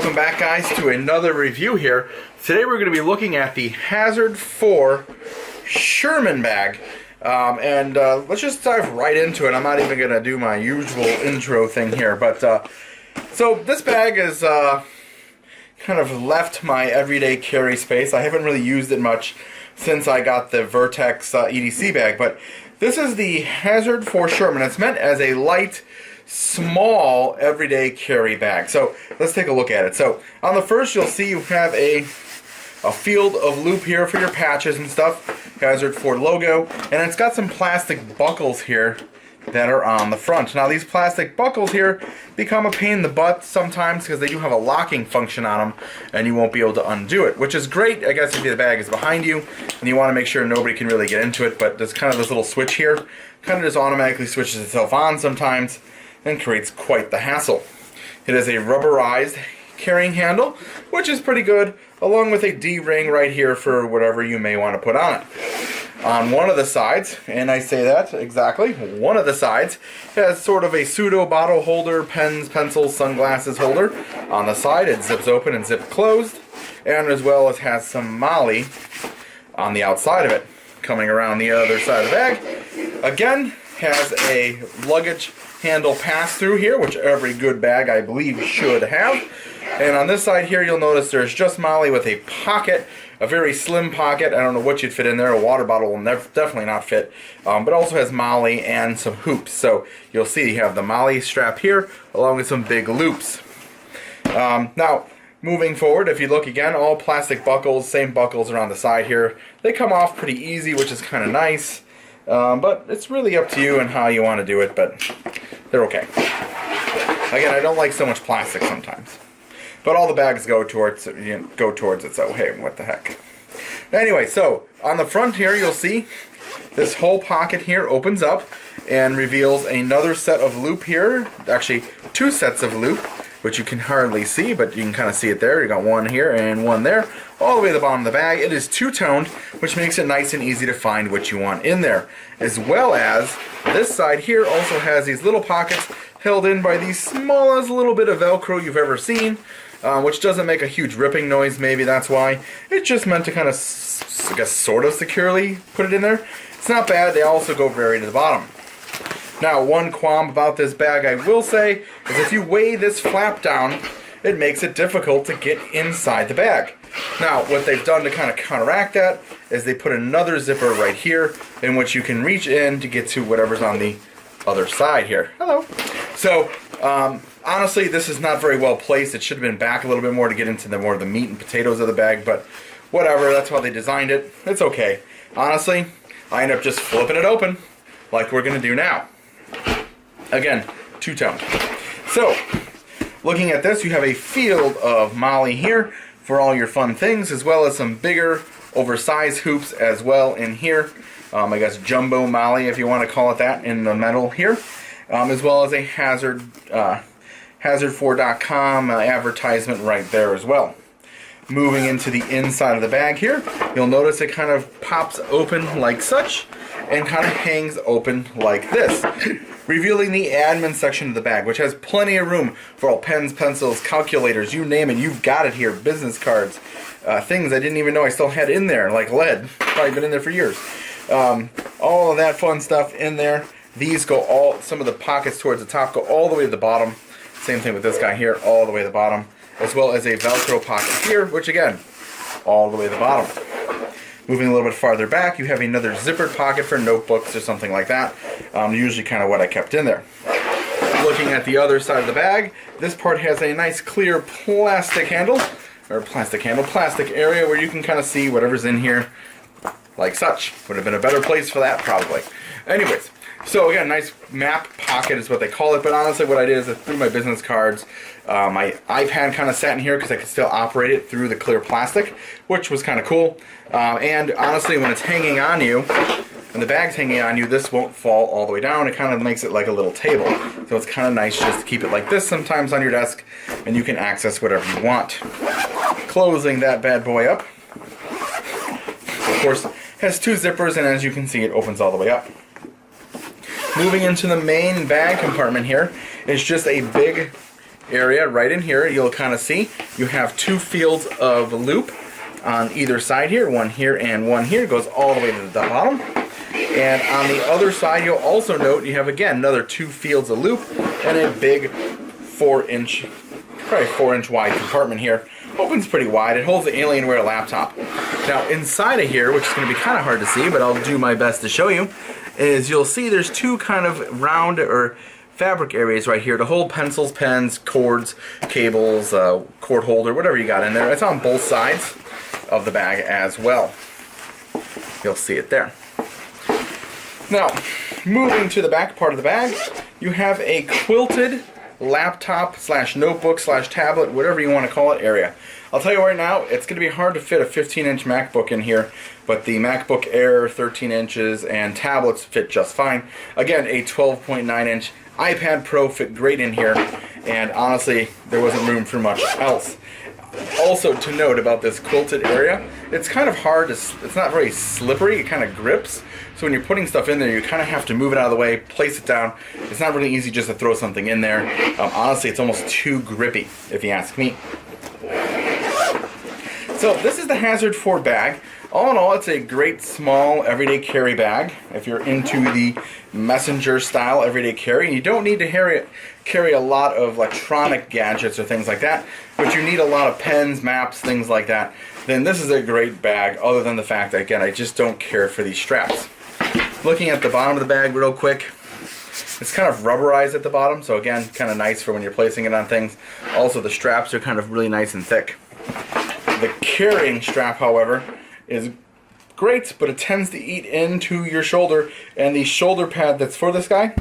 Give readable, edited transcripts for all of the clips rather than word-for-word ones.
Welcome back, guys, to another review here. Today we're going to be looking at the Hazard 4 Sherman bag. Let's just dive right into it. I'm not even going to do my usual intro thing here. But so this bag is kind of left my everyday carry space. I haven't really used it much since I got the Vertex EDC bag. But this is the Hazard 4 Sherman. It's meant as a light, small everyday carry bag. So let's take a look at it. So on the first, you'll see you have a field of loop here for your patches and stuff, Hazard 4 logo, and it's got some plastic buckles here that are on the front. Now these plastic buckles here become a pain in the butt sometimes because they do have a locking function on them and you won't be able to undo it, which is great, I guess, if the bag is behind you and you want to make sure nobody can really get into it. But there's kind of this little switch here, kind of just automatically switches itself on sometimes and creates quite the hassle. It is a rubberized carrying handle, which is pretty good, along with a D-ring right here for whatever you may want to put on it. On one of the sides, and I say that exactly, one of the sides has sort of a pseudo bottle holder, pens, pencils, sunglasses holder. On the side it zips open and zips closed, and as well as has some MOLLE on the outside of it. Coming around the other side of the bag, again, has a luggage handle pass-through here, which every good bag, I believe, should have. And on this side here, you'll notice there's just MOLLE with a pocket, a very slim pocket. I don't know what you'd fit in there. A water bottle will definitely not fit. But also has MOLLE and some hoops. So you'll see you have the MOLLE strap here, along with some big loops. Now, moving forward, if you look again, all plastic buckles, same buckles around the side here. They come off pretty easy, which is kind of nice. But it's really up to you and how you want to do it, but they're okay. Again, I don't like so much plastic sometimes. But all the bags go towards it, so hey, what the heck. Anyway, so on the front here, you'll see this whole pocket here opens up and reveals another set of loop here. Actually, two sets of loop, which you can hardly see, but you can kind of see it there. You got one here and one there, all the way to the bottom of the bag. It is two-toned, which makes it nice and easy to find what you want in there. As well as this side here also has these little pockets held in by the smallest little bit of Velcro you've ever seen, which doesn't make a huge ripping noise. Maybe that's why. It's just meant to kind of, I guess, sort of securely put it in there. It's not bad. They also go very to the bottom. Now, one qualm about this bag I will say is if you weigh this flap down, it makes it difficult to get inside the bag. Now, what they've done to kind of counteract that is they put another zipper right here in which you can reach in to get to whatever's on the other side here. Hello. So, honestly, this is not very well placed. It should have been back a little bit more to get into the more of the meat and potatoes of the bag, but whatever, that's how they designed it. It's okay. Honestly, I end up just flipping it open like we're going to do now. Again, two-tone. So, looking at this, you have a field of MOLLE here for all your fun things, as well as some bigger, oversized hoops as well in here. I guess jumbo MOLLE, if you want to call it that, in the metal here. As well as a Hazard4.com advertisement right there as well. Moving into the inside of the bag here, you'll notice it kind of pops open like such and kind of hangs open like this, revealing the admin section of the bag, which has plenty of room for all pens, pencils, calculators, you name it, you've got it here. Business cards, things I didn't even know I still had in there, like lead, probably been in there for years. All of that fun stuff in there. These go some of the pockets towards the top go all the way to the bottom. Same thing with this guy here, all the way to the bottom. As well as a Velcro pocket here, which again, all the way to the bottom. Moving a little bit farther back, you have another zippered pocket for notebooks or something like that. Usually kind of what I kept in there. Looking at the other side of the bag, this part has a nice clear plastic handle, plastic area where you can kind of see whatever's in here, like such. Would have been a better place for that probably. Anyways, so again, nice map pocket is what they call it, but honestly what I did is I threw my business cards. My iPad kind of sat in here because I could still operate it through the clear plastic, which was kind of cool. And honestly, when it's hanging on you, when the bag's hanging on you, this won't fall all the way down. It kind of makes it like a little table. So it's kind of nice just to keep it like this sometimes on your desk, and you can access whatever you want. Closing that bad boy up. Of course, has two zippers, and as you can see, it opens all the way up. Moving into the main bag compartment here is just a big area right in here. You'll kind of see you have 2 fields of loop on either side here, one here and one here. It goes all the way to the bottom. And on the other side, you'll also note you have, again, another 2 fields of loop and a big 4-inch, probably 4-inch wide compartment here. Opens pretty wide. It holds the Alienware laptop. Now, inside of here, which is going to be kind of hard to see, but I'll do my best to show you, is you'll see there's 2 kind of round or fabric areas right here to hold pencils, pens, cords, cables, cord holder, whatever you got in there. It's on both sides of the bag as well. You'll see it there. Now, moving to the back part of the bag, you have a quilted laptop / notebook / tablet, whatever you want to call it, area. I'll tell you right now, it's going to be hard to fit a 15-inch MacBook in here, but the MacBook Air 13 inches and tablets fit just fine. Again, a 12.9-inch iPad Pro fit great in here, and honestly, there wasn't room for much else. Also to note about this quilted area, it's kind of hard to, it's not very slippery, it kind of grips. So when you're putting stuff in there, you kind of have to move it out of the way, place it down. It's not really easy just to throw something in there. Honestly, it's almost too grippy, if you ask me. So this is the Hazard 4 bag. All in all, it's a great small everyday carry bag. If you're into the messenger style everyday carry, you don't need to carry a lot of electronic gadgets or things like that, but you need a lot of pens, maps, things like that, then this is a great bag, other than the fact that, again, I just don't care for these straps. Looking at the bottom of the bag real quick, it's kind of rubberized at the bottom, so again, kind of nice for when you're placing it on things. Also, the straps are kind of really nice and thick. The carrying strap, however, is great, but it tends to eat into your shoulder, and the shoulder pad that's for this guy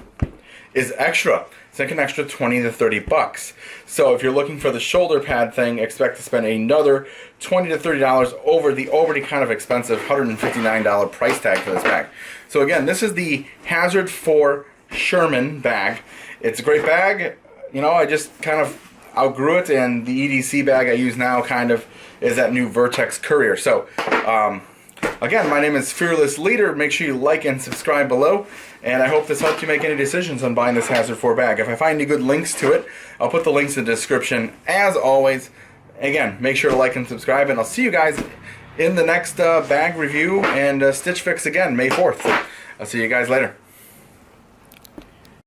is extra. It's like an extra 20 to 30 bucks. So if you're looking for the shoulder pad thing, expect to spend another $20 to $30 over the already kind of expensive $159 price tag for this bag. So again, this is the Hazard 4 Sherman bag. It's a great bag. You know, I just kind of outgrew it, and the EDC bag I use now kind of is that new Vertex Courier. So again, my name is Fearless Leader. Make sure you like and subscribe below, and I hope this helped you make any decisions on buying this Hazard 4 bag. If I find any good links to it, I'll put the links in the description. As always, again, make sure to like and subscribe, and I'll see you guys in the next bag review and Stitch Fix again, May 4th. I'll see you guys later.